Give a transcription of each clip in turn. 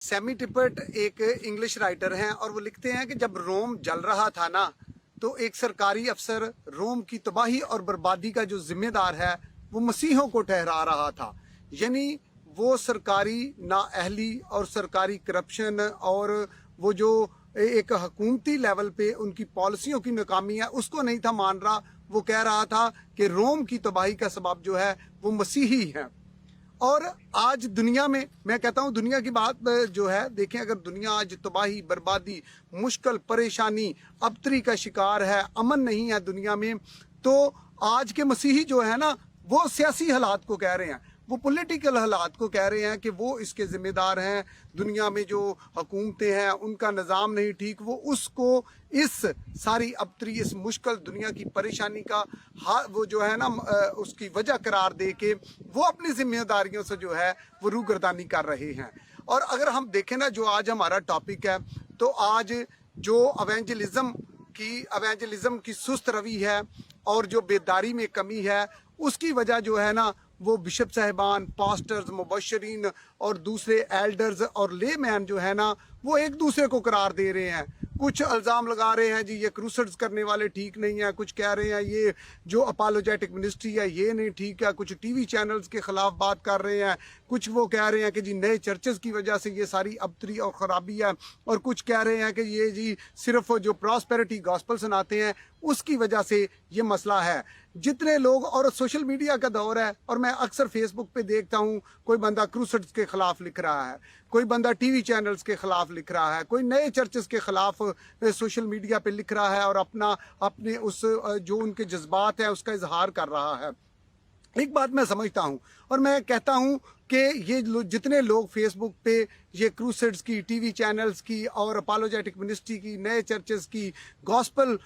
Semi टिपेट एक English writer हैं और वो लिखते हैं कि जब रोम जल रहा था ना, तो एक सरकारी अफसर रोम की तबाही और बर्बादी का जो जिम्मेदार है वो मसीहों को ठहरा रहा था। यानी वो सरकारी नाअहली और सरकारी करप्शन और वो जो एक हुकूमती लेवल पे उनकी पॉलिसियों की नाकामी है उसको नहीं था मान रहा। वो कह रहा था कि रोम की तबाही का सबब जो है वो मसीही है। और आज दुनिया में मैं कहता हूँ दुनिया की बात जो है देखें, अगर दुनिया आज तबाही बर्बादी मुश्किल परेशानी अबतरी का शिकार है, अमन नहीं है दुनिया में, तो आज के मसीही जो है ना वो सियासी हालात को कह रहे हैं, वो पॉलिटिकल हालात को कह रहे हैं कि वो इसके ज़िम्मेदार हैं। दुनिया में जो हुकूमतें हैं उनका निज़ाम नहीं ठीक, वो उसको इस सारी अबतरी इस मुश्किल दुनिया की परेशानी का वो जो है ना उसकी वजह करार दे के वो अपनी जिम्मेदारियों से जो है वो रूगर्दानी कर रहे हैं। और अगर हम देखें ना जो आज हमारा टॉपिक है, तो आज जो एवेंजलिज्म की सुस्त रवि है और जो बेदारी में कमी है उसकी वजह जो है ना वो बिशप साहिबान, पास्टर्स, मुबशरीन और दूसरे एल्डर्स और ले मैन जो है ना वो एक दूसरे को करार दे रहे हैं। कुछ इल्ज़ाम लगा रहे हैं जी ये क्रूसेड्स करने वाले ठीक नहीं है, कुछ कह रहे हैं ये जो अपोलोजेटिक मिनिस्ट्री है ये नहीं ठीक है, कुछ टीवी चैनल्स के ख़िलाफ़ बात कर रहे हैं, कुछ वो कह रहे हैं कि जी नए चर्चेस की वजह से ये सारी अबतरी और ख़राबी है, और कुछ कह रहे हैं कि ये जी सिर्फ जो प्रॉस्पेरिटी गॉस्पल सुनाते हैं उसकी वजह से ये मसला है। जितने लोग, और सोशल मीडिया का दौर है और मैं अक्सर फेसबुक पे देखता हूँ कोई बंदा क्रूसेड्स के ख़िलाफ़ लिख रहा है, कोई बंदा टीवी चैनल्स के ख़िलाफ़ लिख रहा है, कोई नए चर्चेस के ख़िलाफ़ सोशल मीडिया पे लिख रहा है और अपने उस जो उनके जज्बात हैं उसका इजहार कर रहा है। एक बात मैं समझता हूँ और मैं कहता हूँ कि ये जितने लोग फेसबुक पे ये क्रूसेड्स की, टीवी चैनल्स की और अपोलोजेटिक मिनिस्ट्री की, नए चर्चेस की, गॉस्पल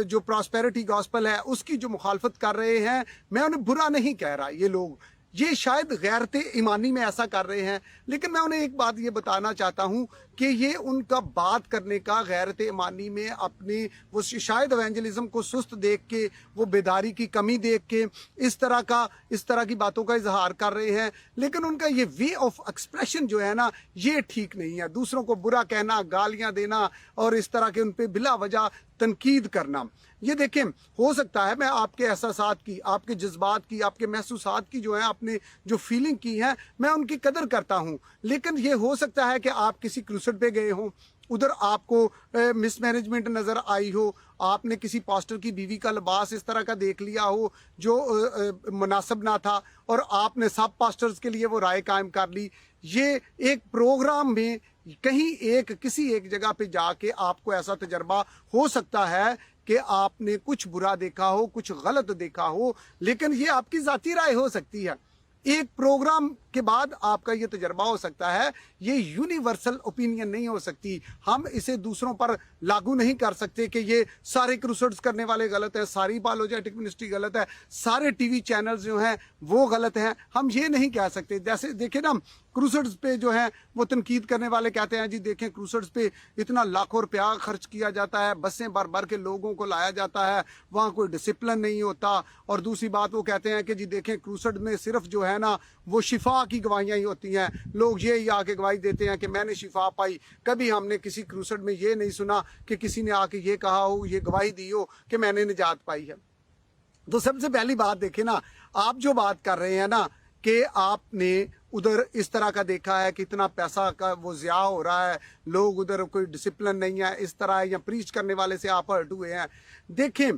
जो प्रॉस्पेरिटी गॉस्पल है उसकी जो मुखालफत कर रहे हैं, मैं उन्हें बुरा नहीं कह रहा। ये लोग ये शायद गैरत ईमानी में ऐसा कर रहे हैं, लेकिन मैं उन्हें एक बात ये बताना चाहता हूँ कि ये उनका बात करने का गैरत ईमानी में अपने वो शायद एवेंजलिज्म को सुस्त देख के, वो बेदारी की कमी देख के इस तरह की बातों का इजहार कर रहे हैं, लेकिन उनका ये वे ऑफ एक्सप्रेशन जो है ना ये ठीक नहीं है। दूसरों को बुरा कहना, गालियाँ देना और इस तरह के उन पर बिला वजह तनकीद करना, ये देखें हो सकता है मैं आपके एहसासात की, आपके जज्बात की, आपके महसूसात की जो है आपने जो फीलिंग की है मैं उनकी कदर करता हूँ, लेकिन ये हो सकता है कि आप किसी क्रूसेड पे गए हो, उधर आपको मिसमैनेजमेंट नज़र आई हो, आपने किसी पास्टर की बीवी का लिबास इस तरह का देख लिया हो जो मुनासिब ना था और आपने सब पास्टर्स के लिए वो राय कायम कर ली। ये एक प्रोग्राम में कहीं किसी एक जगह पे जाके आपको ऐसा तजर्बा हो सकता है कि आपने कुछ बुरा देखा हो, कुछ गलत देखा हो, लेकिन ये आपकी ज़ाती राय हो सकती है। एक प्रोग्राम के बाद आपका ये तजर्बा हो सकता है, ये यूनिवर्सल ओपिनियन नहीं हो सकती। हम इसे दूसरों पर लागू नहीं कर सकते कि ये सारे क्रूसेड्स करने वाले गलत है, सारी अपोलोजेटिक मिनिस्ट्री गलत है, सारे टीवी चैनल्स जो हैं वो गलत हैं, हम ये नहीं कह सकते। जैसे देखें ना क्रूसेड्स पे जो है वो तनकीद करने वाले कहते हैं जी देखें क्रूसेड्स पे इतना लाखों रुपया खर्च किया जाता है, बसें भर भर के लोगों को लाया जाता है, वहाँ कोई डिसिप्लिन नहीं होता। और दूसरी बात वो कहते हैं कि जी देखें क्रूसेड में सिर्फ जो है ना वो शिफा की गवाहियाँ ही होती हैं, लोग ये ही आके गवाही देते हैं कि मैंने शिफा पाई। कभी हमने किसी क्रूसेड में ये नहीं सुना कि किसी ने आके ये कहा हो, ये गवाही दी हो कि मैंने निजात पाई है। तो सबसे पहली बात देखें ना, आप जो बात कर रहे हैं ना कि आपने उधर इस तरह का देखा है कि इतना पैसा का वो ज़िया हो रहा है, लोग उधर कोई डिसिप्लिन नहीं है इस तरह, या प्रीच करने वाले से आप हर्ट हुए हैं। देखें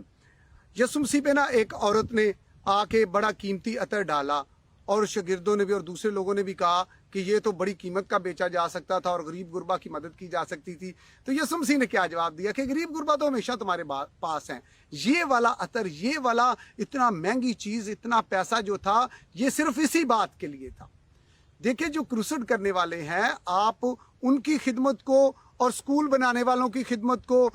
यसु मसीह पे ना एक औरत ने आके बड़ा कीमती अतर डाला और शागिर्दों ने भी और दूसरे लोगों ने भी कहा कि ये तो बड़ी कीमत का बेचा जा सकता था और गरीब गुरबा की मदद की जा सकती थी। तो यसु मसीह ने क्या जवाब दिया कि गरीब गुरबा तो हमेशा तुम्हारे पास हैं, ये वाला अतर, ये वाला इतना महंगी चीज़, इतना पैसा जो था ये सिर्फ इसी बात के लिए था। देखिए जो क्रूसेड करने वाले हैं आप उनकी खिदमत को और स्कूल बनाने वालों की खिदमत को,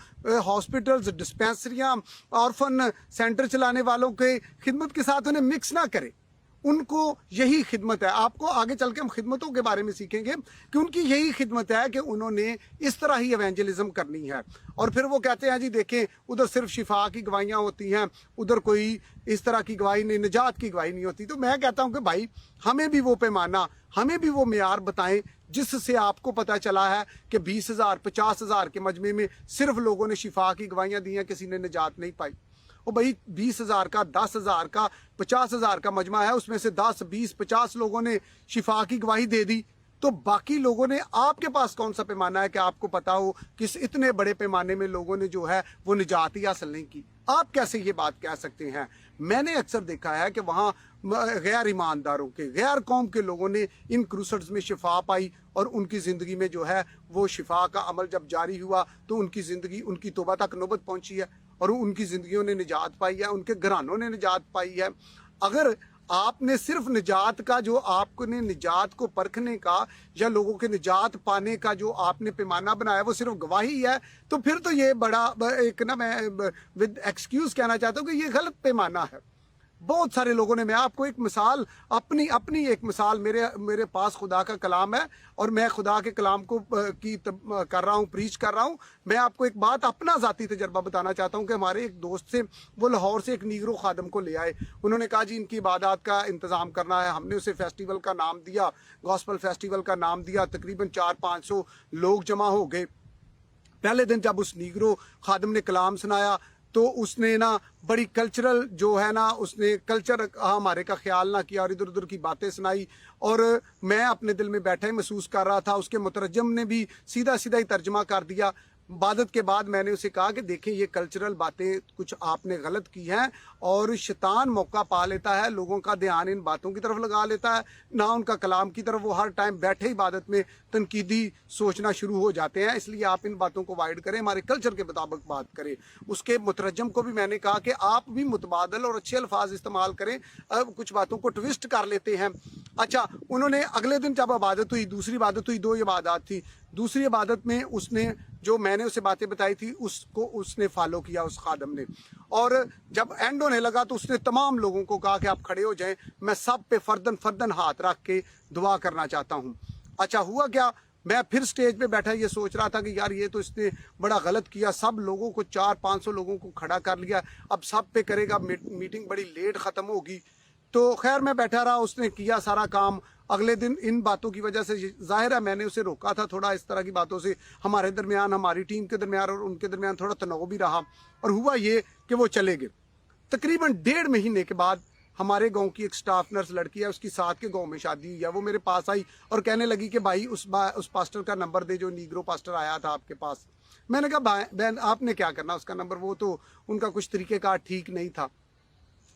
हॉस्पिटल्स, डिस्पेंसरियाँ, ऑर्फन सेंटर चलाने वालों के खिदमत के साथ उन्हें मिक्स ना करें। उनको यही खिदमत है। आपको आगे चल के हम खिदमतों के बारे में सीखेंगे कि उनकी यही खिदमत है कि उन्होंने इस तरह ही एवेंजलिज्म करनी है। और फिर वो कहते हैं जी देखें उधर सिर्फ शिफा की गवाहियाँ होती हैं, उधर कोई इस तरह की गवाही नहीं, निजात की गवाही नहीं होती। तो मैं कहता हूँ कि भाई हमें भी वो पैमाना, हमें भी वो मेयार बताएं जिससे आपको पता चला है कि 20,000 50,000 के मजमे में सिर्फ लोगों ने शिफा की गवाहियाँ दी हैं, किसी ने निजात नहीं पाई। ओ भाई 20,000 का, 10,000 का, 50,000 का मजमा है, उसमें से 10 20 50 लोगों ने शिफा की गवाही दे दी, तो बाकी लोगों ने, आपके पास कौन सा पैमाना है कि आपको पता हो कि इतने बड़े पैमाने में लोगों ने जो है वो निजात ही हासिल नहीं की? आप कैसे ये बात कह सकते हैं? मैंने अक्सर देखा है कि वहाँ गैर ईमानदारों के, गैर कौम के लोगों ने इन क्रूसड्स में शिफा पाई और उनकी ज़िंदगी में जो है वो शिफा का अमल जब जारी हुआ तो उनकी ज़िंदगी, उनकी तौबा तक नौबत पहुंची है और उनकी ज़िंदगियों ने निजात पाई है, उनके घरानों ने निजात पाई है। अगर आपने सिर्फ निजात का, जो आपने निजात को परखने का या लोगों के निजात पाने का जो आपने पैमाना बनाया वो सिर्फ गवाही है, तो फिर तो ये बड़ा एक ना, मैं विद एक्सक्यूज कहना चाहता हूँ कि ये गलत पैमाना है। बहुत सारे लोगों ने, मैं आपको एक मिसाल, अपनी एक मिसाल, मेरे पास खुदा का कलाम है और मैं खुदा के कलाम को कर रहा हूँ, प्रीच कर रहा हूँ। मैं आपको एक बात, अपना ज़ाती तजर्बा बताना चाहता हूँ कि हमारे एक दोस्त से, वो लाहौर से एक नीगरो खादम को ले आए। उन्होंने कहा जी इनकी इबादत का इंतज़ाम करना है। हमने उसे फेस्टिवल का नाम दिया, गॉस्पल फेस्टिवल का नाम दिया। तकरीबन 400-500 लोग जमा हो गए। पहले दिन जब उस नीगरो खादम ने कलाम सुनाया तो उसने ना बड़ी कल्चरल जो है ना, उसने कल्चर हमारे का ख्याल ना किया और इधर उधर की बातें सुनाई। और मैं अपने दिल में बैठे महसूस कर रहा था, उसके मुतरजम ने भी सीधा सीधा ही तर्जमा कर दिया। इबादत के बाद मैंने उसे कहा कि देखें ये कल्चरल बातें कुछ आपने गलत की हैं और शैतान मौका पा लेता है, लोगों का ध्यान इन बातों की तरफ लगा लेता है, ना उनका कलाम की तरफ। वो हर टाइम बैठे इबादत में तनकीदी सोचना शुरू हो जाते हैं। इसलिए आप इन बातों को अवॉइड करें, हमारे कल्चर के मुताबिक बात करें। उसके मुतरजम को भी मैंने कहा कि आप भी मुतबादल और अच्छे अल्फाज इस्तेमाल करें, अब कुछ बातों को ट्विस्ट कर लेते हैं। अच्छा, उन्होंने अगले दिन जब इबादत हुई, दूसरी इबादत हुई, 2 इबादत थी। दूसरी इबादत में उसने जो मैंने उसे बातें बताई थी उसको उसने फॉलो किया, उस खादम ने। और जब एंड होने लगा तो उसने तमाम लोगों को कहा कि आप खड़े हो जाएं, मैं सब पे फर्दन फर्दन हाथ रख के दुआ करना चाहता हूँ। अच्छा, हुआ क्या, मैं फिर स्टेज पे बैठा ये सोच रहा था कि यार ये तो इसने बड़ा गलत किया, सब लोगों को 400-500 लोगों को खड़ा कर लिया, अब सब पे करेगा, मीटिंग बड़ी लेट ख़त्म होगी। तो खैर मैं बैठा रहा, उसने किया सारा काम। अगले दिन इन बातों की वजह से, जाहिर है मैंने उसे रोका था थोड़ा, इस तरह की बातों से हमारे दरमियान, हमारी टीम के दरमियान और उनके दरमियान थोड़ा तनाव भी रहा। और हुआ ये कि वो चले गए। तकरीबन 1.5 महीने के बाद हमारे गांव की एक स्टाफ नर्स लड़की है, उसकी साथ के गांव में शादी हुई है। वो मेरे पास आई और कहने लगी कि भाई उस पास्टर का नंबर दे जो नीग्रो पास्टर आया था आपके पास। मैंने कहा बहन आपने क्या करना उसका नंबर, वो तो उनका कुछ तरीक़ेकार ठीक नहीं था,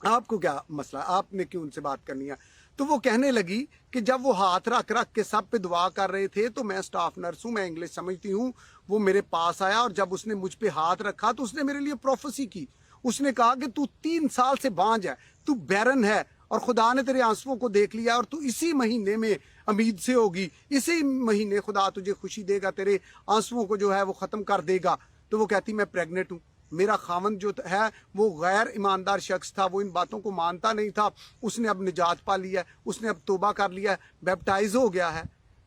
आपको क्या मसला, आपने क्यों उनसे बात करनी है? तो वो कहने लगी कि जब वो हाथ रख रख के सब पे दुआ कर रहे थे तो मैं स्टाफ नर्स हूँ, मैं इंग्लिश समझती हूँ, वो मेरे पास आया और जब उसने मुझ पे हाथ रखा तो उसने मेरे लिए प्रोफेसी की। उसने कहा कि तू 3 साल से बांझ है, तू बैरन है और खुदा ने तेरे आंसुओं को देख लिया और तू इसी महीने में उम्मीद से होगी, इसी महीने खुदा तुझे खुशी देगा, तेरे आंसुओं को जो है वो ख़त्म कर देगा। तो वो कहती मैं प्रेग्नेंट हूँ, मेरा खावंद जो है वो गैर ईमानदार शख्स था, वो इन बातों को मानता नहीं था, उसने अब निजात पा लिया है, उसने अब तौबा कर लिया है, बैप्टाइज हो गया है।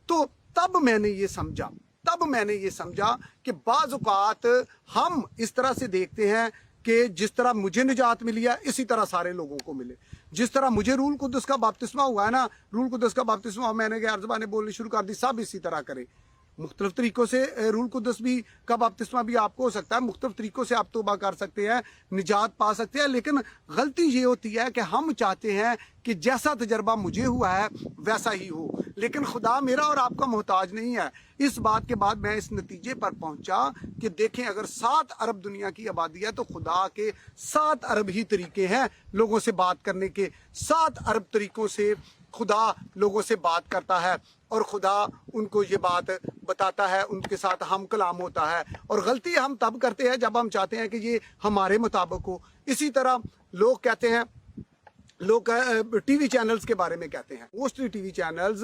तो तब मैंने ये समझा कि बाज़ औक़ात हम इस तरह से देखते हैं कि जिस तरह मुझे निजात मिली है इसी तरह सारे लोगों को मिले। जिस तरह मुझे रूल कुद्दस का बपतिस्मा हुआ है ना, रूल कुद्दस का बपतिस्मा मैंने गैर ज़बानें बोलनी शुरू कर दी, सब इसी तरह करें। मुख्तलिफ तरीक़ों से रूल कुद्दस भी का बपतिस्मा भी आपको हो सकता है, मुख्तलिफ तरीक़ों से आप तौबा कर सकते हैं, निजात पा सकते हैं। लेकिन गलती ये होती है कि हम चाहते हैं कि जैसा तजर्बा मुझे हुआ है वैसा ही हो, लेकिन खुदा मेरा और आपका मोहताज नहीं है। इस बात के बाद मैं इस नतीजे पर पहुंचा कि देखें अगर 7 अरब दुनिया की आबादी है तो खुदा के 7 अरब ही तरीके हैं लोगों से बात करने के। 7 अरब तरीक़ों से खुदा लोगों से बात करता है और खुदा उनको ये बात बताता है, उनके साथ हम कलाम होता है। और गलती हम तब करते हैं जब हम चाहते हैं कि ये हमारे मुताबिक हो। इसी तरह लोग कहते हैं, लोग टीवी चैनल्स के बारे में कहते हैं, मोस्टली टीवी चैनल्स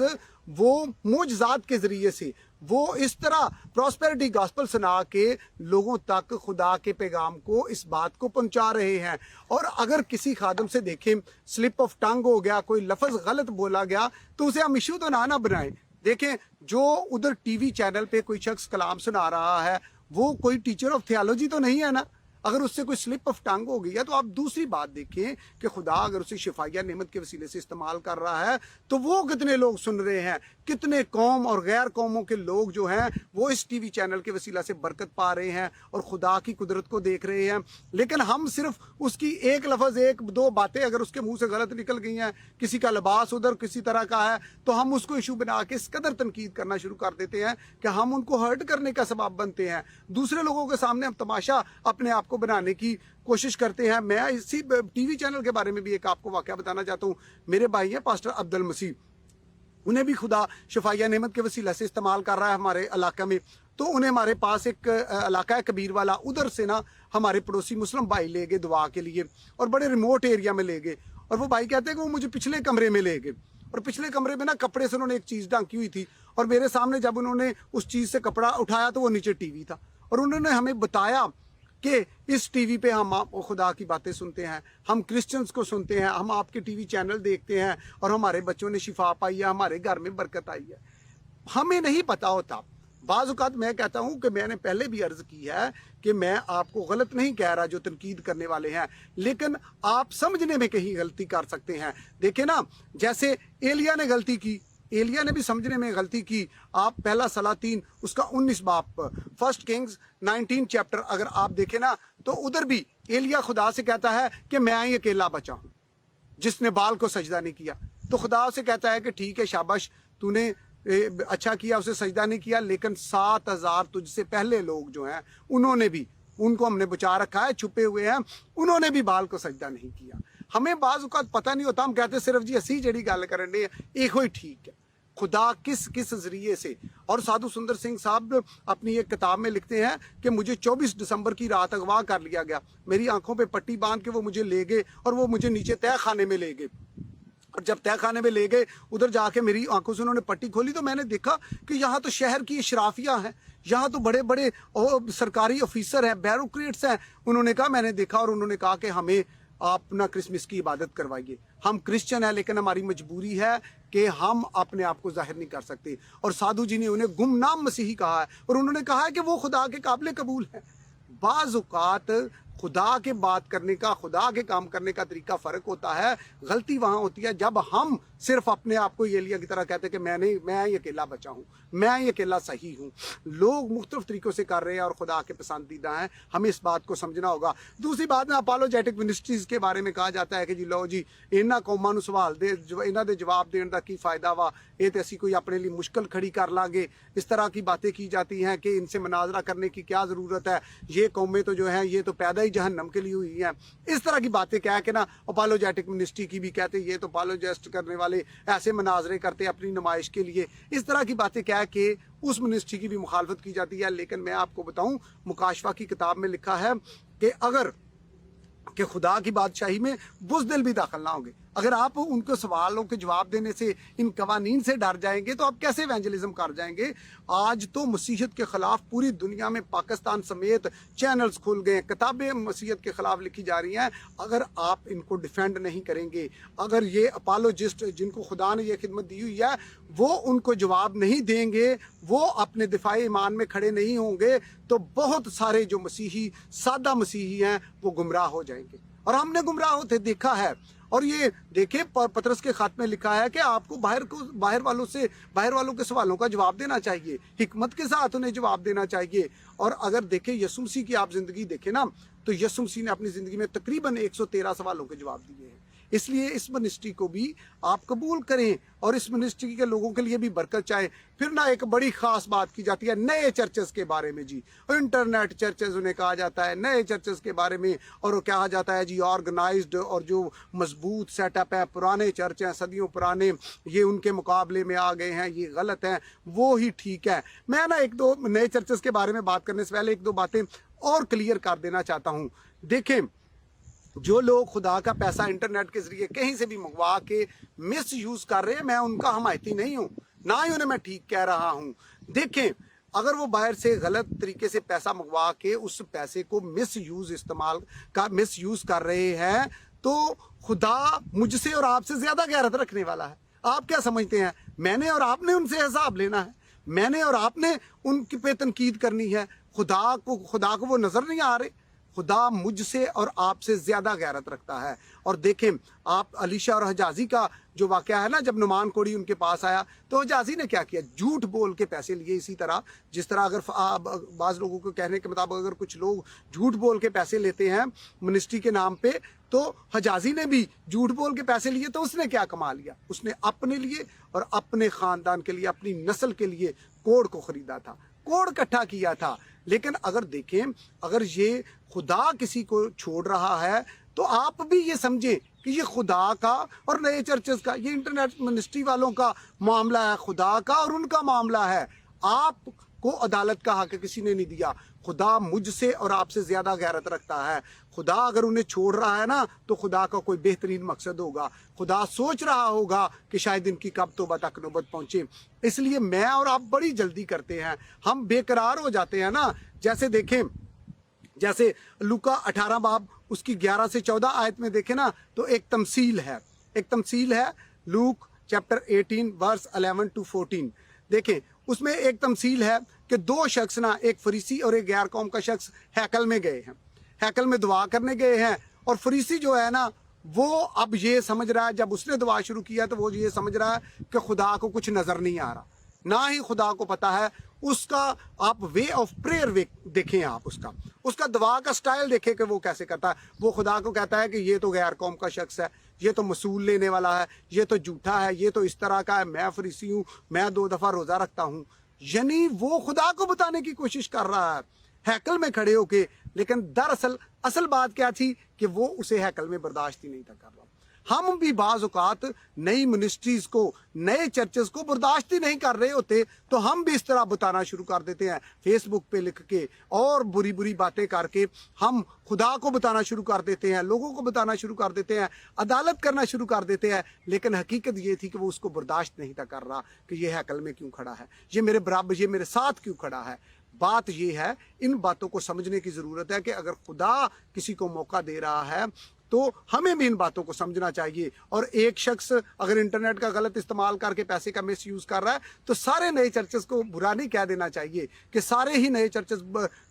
वो मोजज़ात के ज़रिए से, وہ اس طرح پراسپیرٹی گاسپل سنا کے لوگوں تک خدا کے پیغام کو اس بات کو پہنچا رہے ہیں. اور اگر کسی خادم سے دیکھیں سلپ آف ٹنگ ہو گیا, کوئی لفظ غلط بولا گیا, تو اسے ہم ایشو تو نہ بنائیں. دیکھیں جو ادھر ٹی وی چینل پہ کوئی شخص کلام سنا رہا ہے وہ کوئی ٹیچر آف تھیالوجی تو نہیں ہے نا. اگر اس سے کوئی سلپ آف ٹنگ ہو گئی ہے تو آپ دوسری بات دیکھیں کہ خدا اگر اسے شفائیہ نعمت کے وسیلے سے استعمال کر رہا ہے تو وہ کتنے لوگ سن رہے ہیں, کتنے قوم اور غیر قوموں کے لوگ جو ہیں وہ اس ٹی وی چینل کے وسیلہ سے برکت پا رہے ہیں اور خدا کی قدرت کو دیکھ رہے ہیں. لیکن ہم صرف اس کی ایک لفظ ایک دو باتیں اگر اس کے منہ سے غلط نکل گئی ہیں, کسی کا لباس ادھر کسی طرح کا ہے, تو ہم اس کو ایشو بنا کے اس قدر تنقید کرنا شروع کر دیتے ہیں کہ ہم ان کو ہرٹ کرنے کا سبب بنتے ہیں. دوسرے لوگوں کے سامنے ہم تماشا اپنے آپ کو بنانے کی کوشش کرتے ہیں. میں اسی ٹی وی چینل کے بارے میں بھی ایک آپ کو واقعہ بتانا چاہتا ہوں. میرے بھائی ہیں پاسٹر عبد المسیح, انہیں بھی خدا شفائیہ نعمت کے وسیلہ سے استعمال کر رہا ہے ہمارے علاقے میں. تو انہیں ہمارے پاس ایک علاقہ ہے کبیر والا, ادھر سے نا ہمارے پڑوسی مسلم بھائی لے گئے دعا کے لیے اور بڑے ریموٹ ایریا میں لے گئے. اور وہ بھائی کہتے ہیں کہ وہ مجھے پچھلے کمرے میں لے گئے اور پچھلے کمرے میں نا کپڑے سے انہوں نے ایک چیز ڈھانکی ہوئی تھی اور میرے سامنے جب انہوں نے اس چیز سے کپڑا اٹھایا تو وہ نیچے ٹی وی تھا. اور انہوں نے ہمیں بتایا کہ اس ٹی وی پہ ہم خدا کی باتیں سنتے ہیں, ہم کرسچنز کو سنتے ہیں, ہم آپ کے ٹی وی چینل دیکھتے ہیں اور ہمارے بچوں نے شفا پائی ہے, ہمارے گھر میں برکت آئی ہے. ہمیں نہیں پتا ہوتا. بعض اوقات میں کہتا ہوں کہ میں نے پہلے بھی عرض کی ہے کہ میں آپ کو غلط نہیں کہہ رہا جو تنقید کرنے والے ہیں, لیکن آپ سمجھنے میں کہیں غلطی کر سکتے ہیں. دیکھیں نا جیسے ایلیا نے غلطی کی, ایلیا نے بھی سمجھنے میں غلطی کی. آپ پہلا سلاطین اس کا 19 باب فرسٹ کنگز 19 چیپٹر اگر آپ دیکھیں نا تو ادھر بھی ایلیا خدا سے کہتا ہے کہ میں ہی اکیلا بچا ہوں جس نے بال کو سجدہ نہیں کیا. تو خدا سے کہتا ہے کہ ٹھیک ہے شاباش, تو نے اچھا کیا, اسے سجدہ نہیں کیا, لیکن 7,000 تجھ سے پہلے لوگ جو ہیں انہوں نے بھی, ان کو ہم نے بچا رکھا ہے, چھپے ہوئے ہیں, انہوں نے بھی بال کو سجدہ نہیں کیا. ہمیں بعض اوقات پتہ نہیں ہوتا, ہم کہتے صرف جی اسی جڑی گل کرنے ایک ہوئی ٹھیک ہے. خدا کس ذریعے سے. اور سادھو سندر سنگھ صاحب اپنی ایک کتاب میں لکھتے ہیں کہ مجھے 24 دسمبر کی رات اغوا کر لیا گیا, میری آنکھوں پہ پٹی باندھ کے وہ مجھے لے گئے اور وہ مجھے نیچے تہہ خانے میں لے گئے. اور جب تہہ خانے میں لے گئے ادھر جا کے میری آنکھوں سے انہوں نے پٹی کھولی تو میں نے دیکھا کہ یہاں تو شہر کی اشرافیہ ہیں, یہاں تو بڑے بڑے سرکاری آفیسر ہیں, بیوروکریٹس ہیں. انہوں نے کہا, میں نے دیکھا اور انہوں نے کہا کہ ہمیں آپ نہ کرسمس کی عبادت کروائیے. ہم کرسچن ہیں لیکن ہماری مجبوری ہے کہ ہم اپنے آپ کو ظاہر نہیں کر سکتے. اور سادھو جی نے انہیں گمنام مسیحی کہا ہے اور انہوں نے کہا ہے کہ وہ خدا کے قابل قبول ہے. بعض اوقات خدا کے بات کرنے کا, خدا کے کام کرنے کا طریقہ فرق ہوتا ہے. غلطی وہاں ہوتی ہے جب ہم صرف اپنے آپ کو ایلیا کی طرح کہتے ہیں کہ میں ہی اکیلا بچا ہوں, میں ہی اکیلا صحیح ہوں. لوگ مختلف طریقوں سے کر رہے ہیں اور خدا کے پسندیدہ ہیں, ہمیں اس بات کو سمجھنا ہوگا. دوسری بات میں اپالوجیٹک منسٹریز کے بارے میں کہا جاتا ہے کہ جی لو جی انہاں قوماں نوں سوال دے انہاں دے جواب دین دا کی فائدہ وا, یہ تو اسی کوئی اپنے لیے مشکل کھڑی کر لیں گے. اس طرح کی باتیں کی جاتی ہیں کہ ان سے مناظرہ کرنے کی کیا ضرورت ہے, یہ قومیں تو جو ہیں یہ تو پیدا ہی جہنم کے لیے ہوئی ہیں. اس طرح کی باتیں کہہ کے نا اپالوجیٹک منسٹری کی بھی کہتے یہ تو اپالوجسٹ کرنے والے ایسے مناظرے کرتے اپنی نمائش کے لیے. اس طرح کی باتیں کہہ کے اس منسٹری کی بھی مخالفت کی جاتی ہے. لیکن میں آپ کو بتاؤں مکاشفہ کی کتاب میں لکھا ہے کہ اگر کہ خدا کی بادشاہی میں بزدل بھی داخل نہ ہوں گے. اگر آپ ان کو سوالوں کے جواب دینے سے, ان قوانین سے ڈر جائیں گے تو آپ کیسے ایونجلزم کر جائیں گے. آج تو مسیحیت کے خلاف پوری دنیا میں پاکستان سمیت چینلز کھل گئے, کتابیں مسیحیت کے خلاف لکھی جا رہی ہیں. اگر آپ ان کو ڈیفینڈ نہیں کریں گے, اگر یہ اپالوجسٹ جن کو خدا نے یہ خدمت دی ہوئی ہے وہ ان کو جواب نہیں دیں گے, وہ اپنے دفاع ایمان میں کھڑے نہیں ہوں گے, تو بہت سارے جو مسیحی سادہ مسیحی ہیں وہ گمراہ ہو جائیں گے. اور ہم نے گمراہ ہوتے دیکھا ہے. اور یہ دیکھیں پطرس کے خط میں لکھا ہے کہ آپ کو باہر والوں کے سوالوں کا جواب دینا چاہیے, حکمت کے ساتھ انہیں جواب دینا چاہیے. اور اگر دیکھیں یسوع مسیح کی آپ زندگی دیکھیں نا تو یسوع مسیح نے اپنی زندگی میں تقریباً 113 سوالوں کے جواب دیے ہیں. اس لیے اس منسٹری کو بھی آپ قبول کریں اور اس منسٹری کے لوگوں کے لیے بھی برکت چاہیں. پھر نہ ایک بڑی خاص بات کی جاتی ہے نئے چرچز کے بارے میں. جی انٹرنیٹ چرچز انہیں کہا جاتا ہے, نئے چرچز کے بارے میں. اور وہ کہا جاتا ہے جی آرگنائزڈ اور جو مضبوط سیٹ اپ ہے, پرانے چرچ ہیں صدیوں پرانے, یہ ان کے مقابلے میں آ گئے ہیں, یہ غلط ہیں, وہ ہی ٹھیک ہے. میں نا ایک دو نئے چرچز کے بارے میں بات کرنے سے پہلے ایک دو باتیں اور کلیئر کر دینا چاہتا ہوں. دیکھیں جو لوگ خدا کا پیسہ انٹرنیٹ کے ذریعے کہیں سے بھی منگوا کے مس یوز کر رہے ہیں, میں ان کا حمایتی نہیں ہوں, نہ ہی انہیں میں ٹھیک کہہ رہا ہوں. देखें, अगर वो बाहर से गलत तरीके से पैसा मंगवा के उस पैसे को मिस यूज कर रहे हैं, तो खुदा मुझसे और आपसे ज्यादा गैरत रखने वाला है। आप क्या समझते हैं, मैंने और आपने उनसे हिसाब लेना है? मैंने और आपने उनकी पे तनकीद करनी है? खुदा को वो नजर नहीं आ रहे? खुदा मुझसे और आपसे ज्यादा गैरत रखता है। और देखें, आप अलीशा और हजाजी का जो वाकया है ना, जब नुमान कोड़ी उनके पास आया तो हजाजी ने क्या किया, झूठ बोल के पैसे लिए। इसी तरह जिस तरह अगर बाज लोगों को कहने के मुताबिक अगर कुछ लोग झूठ बोल के पैसे लेते हैं मिनिस्ट्री के नाम पे, तो हजाजी ने भी झूठ बोल के पैसे लिए, तो उसने क्या कमा लिया? उसने अपने लिए और अपने खानदान के लिए, अपनी नस्ल के लिए कोड को खरीदा था, कोड इकट्ठा किया था। लेकिन अगर देखें, अगर ये खुदा किसी को छोड़ रहा है, तो आप भी ये समझें कि ये खुदा का और नए चर्चेस का, ये इंटरनेट मिनिस्ट्री वालों का मामला है, खुदा का और उनका मामला है। आपको अदालत का हक किसी ने नहीं दिया। खुदा मुझसे और आपसे ज्यादा गैरत रखता है। खुदा अगर उन्हें छोड़ रहा है ना, तो खुदा का कोई बेहतरीन मकसद होगा। खुदा सोच रहा होगा कि शायद इनकी कब तौबा तक नौबत पहुंचे। इसलिए मैं और आप बड़ी जल्दी करते हैं, हम बेकरार हो जाते हैं ना। जैसे देखें, जैसे लूका 18 बाब उसकी 11 से 14 आयत में देखें ना, तो एक तमसील है लूक चैप्टर 18 वर्स 11 to 14। देखें, उसमें एक तमसील है कि दो शख्स ना, एक फरीसी और एक गैर कौम का शख्स हैकल में गए हैं, हैकल में दुआ करने गए हैं। और फरीसी जो है ना, वो अब ये समझ रहा है, जब उसने दुआ शुरू किया तो वो ये समझ रहा है कि खुदा को कुछ नजर नहीं आ रहा, ना ही खुदा को पता है उसका। आप वे ऑफ प्रेयर देखें, आप उसका दुआ का स्टाइल देखें कि वो कैसे करता है। वो खुदा को कहता है कि ये तो गैर कौम का शख्स है, ये तो मसूल लेने वाला है, ये तो झूठा है, ये तो इस तरह का है, मैं फरीसी हूँ, मैं 2 दफा रोजा रखता हूँ। यानी वो खुदा को बताने की कोशिश कर रहा है हैकल में खड़े होके। लेकिन दरअसल असल बात क्या थी कि वो उसे हैकल में बर्दाश्त ही नहीं था कर रहा। हम भी बाज औकात नई मिनिस्ट्रीज को, नए चर्चेस को बर्दाश्त ही नहीं कर रहे होते, तो हम भी इस तरह बताना शुरू कर देते हैं, फेसबुक पे लिख के और बुरी बुरी बातें करके हम खुदा को बताना शुरू कर देते हैं, लोगों को बताना शुरू कर देते हैं, अदालत करना शुरू कर देते हैं। लेकिन हकीकत ये थी कि वो उसको बर्दाश्त नहीं था कर रहा कि ये हैकल में क्यों खड़ा है, ये मेरे बराबर, ये मेरे साथ क्यों खड़ा है। बात ये है, इन बातों को समझने की जरूरत है कि अगर खुदा किसी को मौका दे रहा है तो हमें भी इन बातों को समझना चाहिए। और एक शख्स अगर इंटरनेट का गलत इस्तेमाल करके पैसे का मिस यूज कर रहा है, तो सारे नए चर्चेस को बुरा नहीं कह देना चाहिए कि सारे ही नए चर्चेस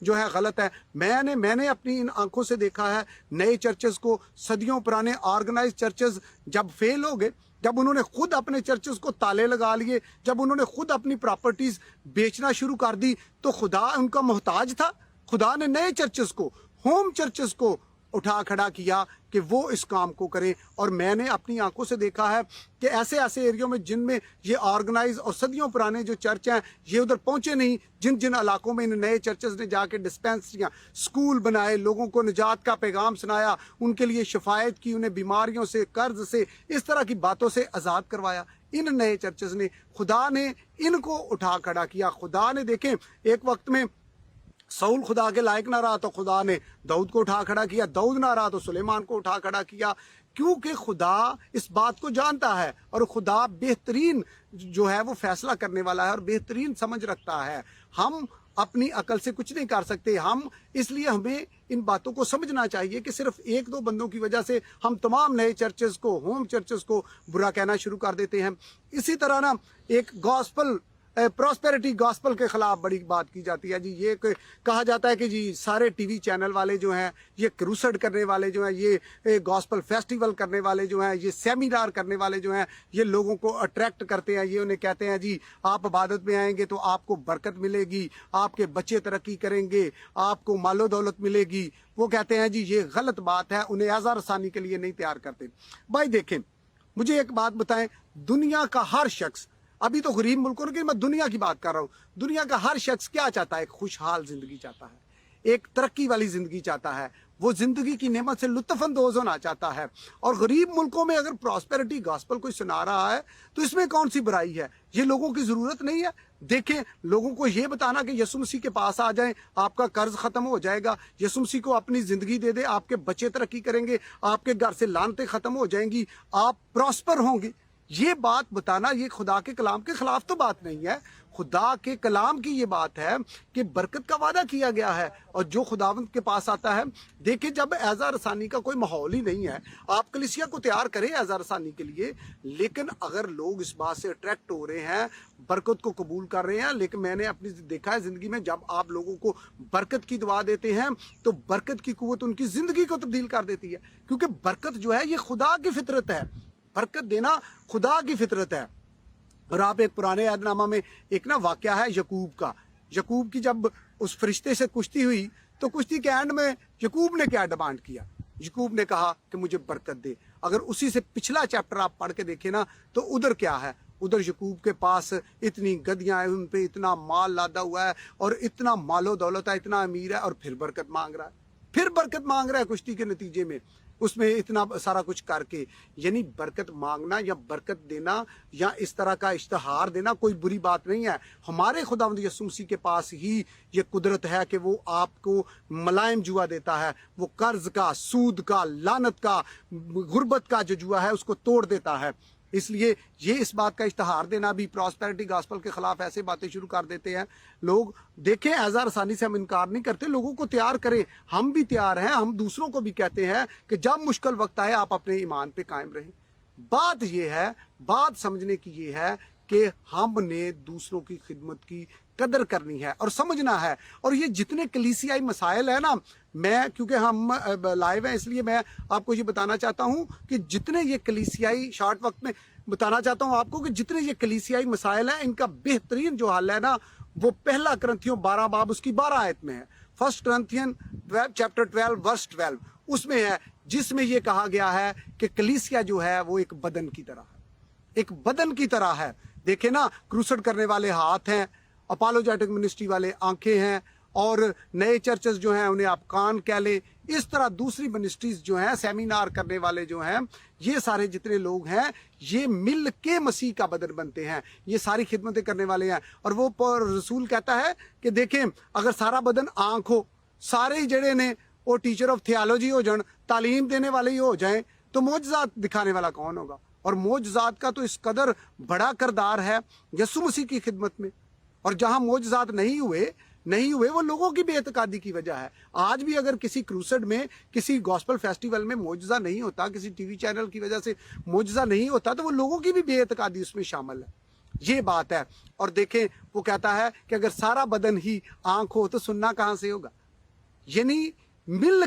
जो है गलत है। मैंने अपनी इन आंखों से देखा है नए चर्चेस को, सदियों पुराने ऑर्गेनाइज चर्चेस जब फेल हो गए, जब उन्होंने खुद अपने चर्चेस को ताले लगा लिए, जब उन्होंने खुद अपनी प्रॉपर्टीज बेचना शुरू कर दी, तो खुदा उनका मोहताज था। खुदा ने नए चर्चेस को, होम चर्चेस को उठा खड़ा किया कि वो इस काम को करें। और मैंने अपनी आंखों से देखा है कि ऐसे ऐसे एरियो में जिनमें ये ऑर्गेनाइज और सदियों पुराने जो चर्च हैं ये उधर पहुंचे नहीं, जिन जिन इलाकों में इन नए चर्चेस ने जाके डिस्पेंसरियां, स्कूल बनाए, लोगों को निजात का पैगाम सुनाया, उनके लिए शफायत की, उन्हें बीमारियों से, कर्ज से, इस तरह की बातों से आज़ाद करवाया। इन नए चर्चेस ने, खुदा ने इनको उठा खड़ा किया। खुदा ने, देखें, एक वक्त में सऊल खुदा के लायक ना रहा तो खुदा ने दाऊद को उठा खड़ा किया, दाऊद ना रहा तो सुलेमान को उठा खड़ा किया, क्योंकि खुदा इस बात को जानता है और खुदा बेहतरीन जो है वो फैसला करने वाला है और बेहतरीन समझ रखता है। हम अपनी अकल से कुछ नहीं कर सकते, इसलिए हमें इन बातों को समझना चाहिए कि सिर्फ 1-2 बंदों की वजह से हम तमाम नए चर्चेस को, होम चर्चेस को बुरा कहना शुरू कर देते हैं। इसी तरह ना एक गॉस्पल, प्रॉस्पेरिटी गॉस्पल के खिलाफ बड़ी बात की जाती है जी। ये कहा जाता है कि जी सारे टीवी चैनल वाले जो हैं, ये क्रूसेड करने वाले जो हैं, ये गॉस्पल फेस्टिवल करने वाले जो हैं, ये सेमिनार करने वाले जो हैं, ये लोगों को अट्रैक्ट करते हैं। ये उन्हें कहते हैं जी आप इबादत में आएंगे तो आपको बरकत मिलेगी, आपके बच्चे तरक्की करेंगे, आपको मालो दौलत मिलेगी। वो कहते हैं जी ये गलत बात है, उन्हें आज़ार रसानी के लिए नहीं तैयार करते। भाई देखें, मुझे एक बात बताएं, दुनिया का हर शख्स, अभी तो गरीब मुल्कों की मैं दुनिया की बात कर रहा हूँ, दुनिया का हर शख्स क्या चाहता है? एक खुशहाल जिंदगी चाहता है, एक तरक्की वाली जिंदगी चाहता है, वो जिंदगी की नेमत से लुत्फअंदोज होना चाहता है। और गरीब मुल्कों में अगर प्रॉस्पेरिटी गॉस्पल कोई सुना रहा है तो इसमें कौन सी बुराई है? ये लोगों की जरूरत नहीं है। देखें, लोगों को ये बताना कि यीशु मसीह के पास आ जाएं, आपका कर्ज खत्म हो जाएगा, यीशु मसीह को अपनी जिंदगी दे दे, आपके बच्चे तरक्की करेंगे, आपके घर से लानतें खत्म हो जाएंगी, आप प्रॉस्पर होंगे, ये बात बताना ये खुदा के कलाम के खिलाफ तो बात नहीं है। खुदा के कलाम की ये बात है कि बरकत का वादा किया गया है और जो खुदावंद के पास आता है। देखिए, जब एज़ा रसानी का कोई माहौल ही नहीं है, आप कलीसिया को तैयार करें एज़ा रसानी के लिए, लेकिन अगर लोग इस बात से अट्रैक्ट हो रहे हैं, बरकत को कबूल कर रहे हैं, लेकिन मैंने अपनी देखा है ज़िंदगी में, जब आप लोगों को बरकत की दुआ देते हैं तो बरकत की कुव्वत उनकी ज़िंदगी को तब्दील कर देती है, क्योंकि बरकत जो है ये खुदा की फितरत है। बरकत देना खुदा की फितरत है। और आप एक पुराने यादनामा में एक ना वाकया है यकूब का। यकूब की जब उस फरिश्ते से कुश्ती हुई तो कुश्ती के एंड में यकूब ने क्या डिमांड किया? यकूब ने कहा कि मुझे बरकत दे। अगर उसी से पिछला चैप्टर आप पढ़ के देखें ना तो उधर क्या है? उधर यकूब के पास इतनी गद्दियां हैं, उन पे इतना माल लादा हुआ है और इतना मालो दौलत है, इतना अमीर है, और फिर बरकत मांग रहा है, फिर बरकत मांग रहा है कुश्ती के नतीजे में, उसमें इतना सारा कुछ करके। यानी बरकत मांगना या बरकत देना या इस तरह का इश्तहार देना कोई बुरी बात नहीं है। हमारे खुदावंद यीशु मसीह के पास ही ये कुदरत है कि वो आपको मलाइम जुआ देता है, वो कर्ज का, सूद का, लानत का, गुर्बत का जो जुआ है उसको तोड़ देता है। इसलिए ये इस बात का इश्तहार देना भी, प्रॉस्पेरिटी गॉस्पल के खिलाफ ऐसे बातें शुरू कर देते हैं लोग। देखें, एज़ा रसानी से हम इनकार नहीं करते, लोगों को तैयार करें, हम भी तैयार हैं। हम दूसरों को भी कहते हैं कि जब मुश्किल वक्त आए आप अपने ईमान पे कायम रहें। बात ये है, बात समझने की ये है कि हमने दूसरों की खिदमत की कदर करनी है और समझना है। और ये जितने कलीसियाई मसाइल है ना, मैं क्योंकि हम लाइव हैं इसलिए मैं आपको ये बताना चाहता हूँ कि जितने ये कलीसियाई, शॉर्ट वक्त में बताना चाहता हूँ आपको कि जितने ये कलीसियाई मसाइल हैं, इनका बेहतरीन जो हल है ना, वो पहला करंथियों 12 बाब उसकी 12 आयत में है। फर्स्ट करंथियन चैप्टर 12 वर्स 12 उसमें है, जिसमें ये कहा गया है कि कलीसिया जो है वो एक बदन की तरह है, एक बदन की तरह है। देखे ना, क्रूसेड करने वाले हाथ हैं, अपोलोजेटिक मिनिस्ट्री वाले आंखें हैं, और नए चर्चेस जो हैं उन्हें आप कान कह लें। इस तरह दूसरी मिनिस्ट्रीज जो हैं, सेमिनार करने वाले जो हैं, ये सारे जितने लोग हैं ये मिल के मसीह का बदन बनते हैं, ये सारी खिदमतें करने वाले हैं। और वो रसूल कहता है कि देखें, अगर सारा बदन आंख हो, सारे ही जड़े ने वो टीचर ऑफ थियोलॉजी हो जाए, तालीम देने वाले ही हो जाएं, तो मोजज़ात दिखाने वाला कौन होगा? और मोजज़ात का तो इस कदर बड़ा किरदार है यीशु मसीह की खिदमत में। और जहां मोजज़ात नहीं हुए वो लोगों की बेइत्कादी की वजह है। आज भी अगर किसी क्रूसेड में, किसी गॉस्पल फेस्टिवल में मोजज़ा नहीं होता, किसी टीवी चैनल की वजह से मोजज़ा नहीं होता, तो वो लोगों की भी बेइत्कादी उसमें शामिल है। ये बात है। और देखें, वो कहता है कि अगर सारा बदन ही आंख हो तो सुनना कहां से होगा? यानी मिल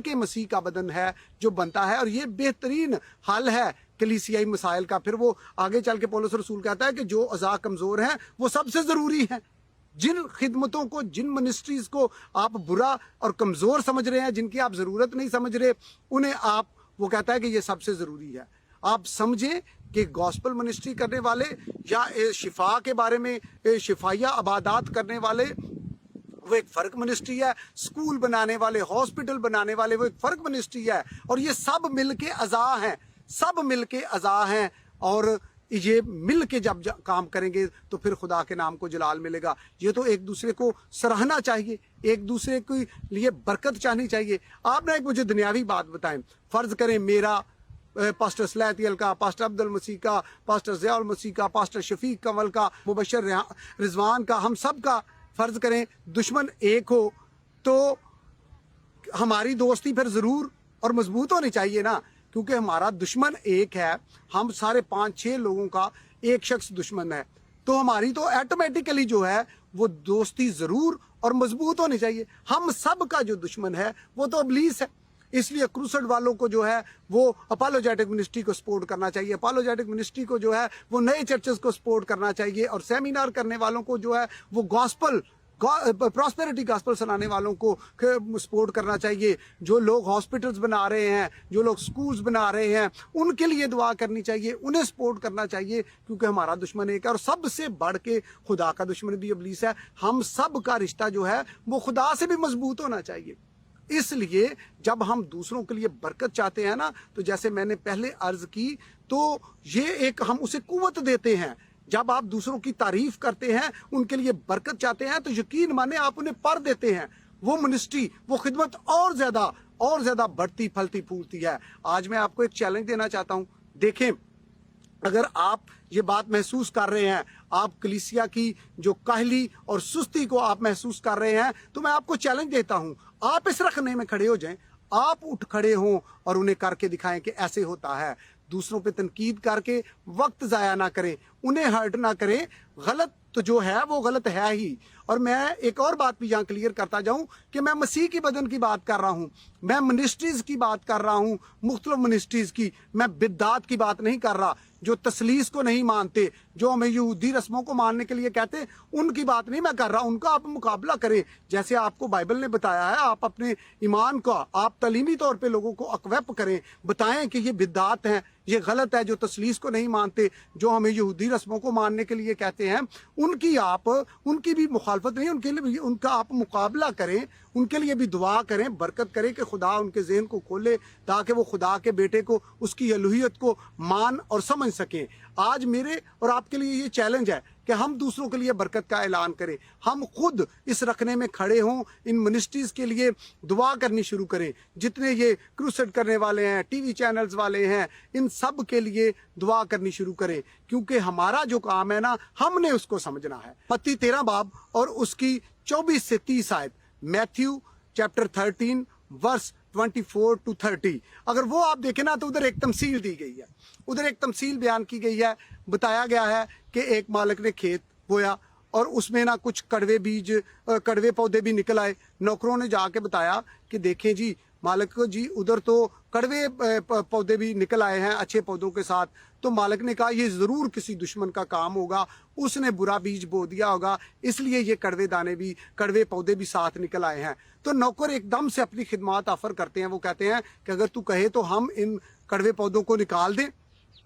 के मसीह का बदन है जो बनता है। और ये बेहतरीन हल है कलीसियाई मसाइल का। फिर वो आगे चल के पौलुस रसूल कहता है कि जो अज़ा कमज़ोर हैं वो सबसे ज़रूरी है। जिन खिदमतों को, जिन मिनिस्ट्रीज को आप बुरा और कमज़ोर समझ रहे हैं, जिनकी आप ज़रूरत नहीं समझ रहे, उन्हें आप, वो कहता है कि ये सबसे ज़रूरी है। आप समझें कि गॉस्पल मिनिस्ट्री करने वाले या शिफा के बारे में, शिफाइया आबादात करने वाले, वो एक फ़र्क मिनिस्ट्री है। स्कूल बनाने वाले, हॉस्पिटल बनाने वाले, वो एक फ़र्क मिनिस्ट्री है। और ये सब मिल के अज़ा हैं, सब मिल के अज़ा हैं। और ये मिल के जब काम करेंगे तो फिर खुदा के नाम को जलाल मिलेगा। ये तो एक दूसरे को सराहना चाहिए, एक दूसरे के लिए बरकत चाहनी चाहिए। आप ना एक मुझे दुनियावी बात बताएं। फ़र्ज़ करें मेरा, पास्टर सलातियल का, पास्टर अब्दुल मसीह का, पास्टर ज़ियाउल मसीह का, पास्टर शफीक कंवल का, मुबशर रिजवान का, हम सब का फ़र्ज़ करें दुश्मन एक हो, तो हमारी दोस्ती फिर ज़रूर और मजबूत होनी चाहिए ना, क्योंकि हमारा दुश्मन एक है। हम सारे 5-6 लोगों का एक शख्स दुश्मन है, तो हमारी तो ऑटोमेटिकली जो है वो दोस्ती ज़रूर और मजबूत होनी चाहिए। हम सब का जो दुश्मन है वो तो इब्लीस है। इसलिए क्रूसेड वालों को जो है वो अपोलोजेटिक मिनिस्ट्री को सपोर्ट करना चाहिए, अपोलोजेटिक मिनिस्ट्री को जो है वो नए चर्चेस को सपोर्ट करना चाहिए, और सेमिनार करने वालों को जो है वो गॉस्पल, प्रॉस्पेरिटी गॉस्पल सुनाने वालों को सपोर्ट करना चाहिए। जो लोग हॉस्पिटल्स बना रहे हैं, जो लोग स्कूल्स बना रहे हैं, उनके लिए दुआ करनी चाहिए, उन्हें सपोर्ट करना चाहिए, क्योंकि हमारा दुश्मन एक है। और सबसे बढ़ के खुदा का दुश्मन भी इब्लीस है। हम सब का रिश्ता जो है वो खुदा से भी मजबूत होना चाहिए। इसलिए जब हम दूसरों के लिए बरकत चाहते हैं ना, तो जैसे मैंने पहले अर्ज की, तो ये एक हम उसे कुव्वत देते हैं। जब आप दूसरों की तारीफ करते हैं, उनके लिए बरकत चाहते हैं, तो यकीन माने आप उन्हें पर देते हैं। वो मिनिस्ट्री, वो खिदमत और ज्यादा बढ़ती फलती फूलती है। आज मैं आपको एक चैलेंज देना चाहता हूं। देखें, अगर आप ये बात महसूस कर रहे हैं, आप कलीसिया की जो काहली और सुस्ती को आप महसूस कर रहे हैं, तो मैं आपको चैलेंज देता हूं, आप इस रखने में खड़े हो जाएं, आप उठ खड़े हों और उन्हें करके दिखाएं कि ऐसे होता है। दूसरों पे तनकीद करके वक्त ज़ाया ना करें, उन्हें हर्ट ना करें। गलत तो जो है वो गलत है ही। और मैं एक और बात भी यहाँ क्लियर करता जाऊं कि मैं मसीह की बदन की बात कर रहा हूँ, मैं मिनिस्ट्रीज की बात कर रहा हूँ, मुख्तलिफ मिनिस्ट्रीज की। मैं बिद्दात की बात नहीं कर रहा, जो तसलीस को नहीं मानते, जो हमें यहूदी रस्मों को मानने के लिए कहते, उनकी बात नहीं मैं कर रहा। उनका आप मुकाबला करें, जैसे आपको बाइबल ने बताया है। आप अपने ईमान का आप तालीमी तौर पे लोगों को अकवेप करें, बताएं कि ये बिद्दात हैं, ये गलत है। जो तसलीस को नहीं मानते, जो हमें यहूदी रस्मों को मानने के लिए कहते हैं, उनकी भी मुखालफत नहीं, उनके लिए भी उनका आप मुकाबला करें, उनके लिए भी दुआ करें, बरकत करें कि खुदा उनके ज़हन को खोले, ताकि वो खुदा के बेटे को, उसकी अलूहियत को मान और समझ सकें। आज मेरे और आपके लिए ये चैलेंज है कि हम दूसरों के लिए बरकत का ऐलान करें, हम खुद इस रखने में खड़े हों, इन मिनिस्ट्रीज़ के लिए दुआ करनी शुरू करें। जितने ये क्रूसेड करने वाले हैं, टीवी चैनल्स वाले हैं, इन सब के लिए दुआ करनी शुरू करें, क्योंकि हमारा जो काम है ना, हमने उसको समझना है। मत्ती 13 बाब और उसकी 24 से 30 आयत, मैथ्यू चैप्टर 13 वर्स 24 to 30, अगर वो आप देखें ना, तो उधर एक तमसील दी गई है, उधर एक तमसील बयान की गई है। बताया गया है कि एक मालिक ने खेत बोया और उसमें ना कुछ कड़वे पौधे भी निकल आए। नौकरों ने जाके बताया कि देखें जी मालिक जी, उधर तो कड़वे पौधे भी निकल आए हैं अच्छे पौधों के साथ। तो मालिक ने कहा ये ज़रूर किसी दुश्मन का काम होगा, उसने बुरा बीज बो दिया होगा, इसलिए ये कड़वे पौधे भी साथ निकल आए हैं। तो नौकर एकदम से अपनी खिदमत ऑफर करते हैं, वो कहते हैं कि अगर तू कहे तो हम इन कड़वे पौधों को निकाल दें।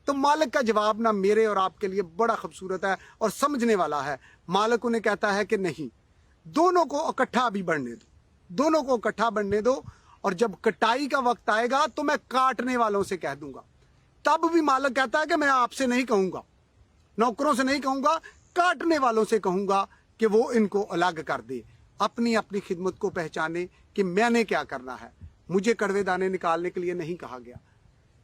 तो मालिक का जवाब ना मेरे और आपके लिए बड़ा खूबसूरत है और समझने वाला है। मालिक उन्हें कहता है कि नहीं, दोनों को इकट्ठा भी बढ़ने दो, दोनों को इकट्ठा बढ़ने दो, और जब कटाई का वक्त आएगा तो मैं काटने वालों से कह दूंगा। तब भी मालिक कहता है कि मैं आपसे नहीं कहूंगा, नौकरों से नहीं कहूंगा, काटने वालों से कहूंगा कि वो इनको अलग कर दे। अपनी अपनी खिदमत को पहचाने कि मैंने क्या करना है। मुझे कड़वे दाने निकालने के लिए नहीं कहा गया,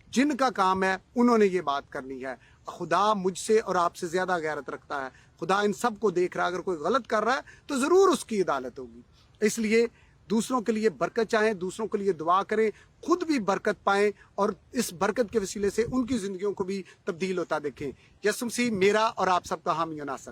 जिनका काम है उन्होंने ये बात करनी है। खुदा मुझसे और आपसे ज्यादा गैरत रखता है। खुदा इन सब को देख रहा है, अगर कोई गलत कर रहा है तो जरूर उसकी अदालत होगी। इसलिए दूसरों के लिए बरकत चाहें, दूसरों के लिए दुआ करें, खुद भी बरकत पाएं और इस बरकत के वसीले से उनकी जिंदगियों को भी तब्दील होता देखें। यसुम मसीह मेरा और आप सबका हामी और नासर।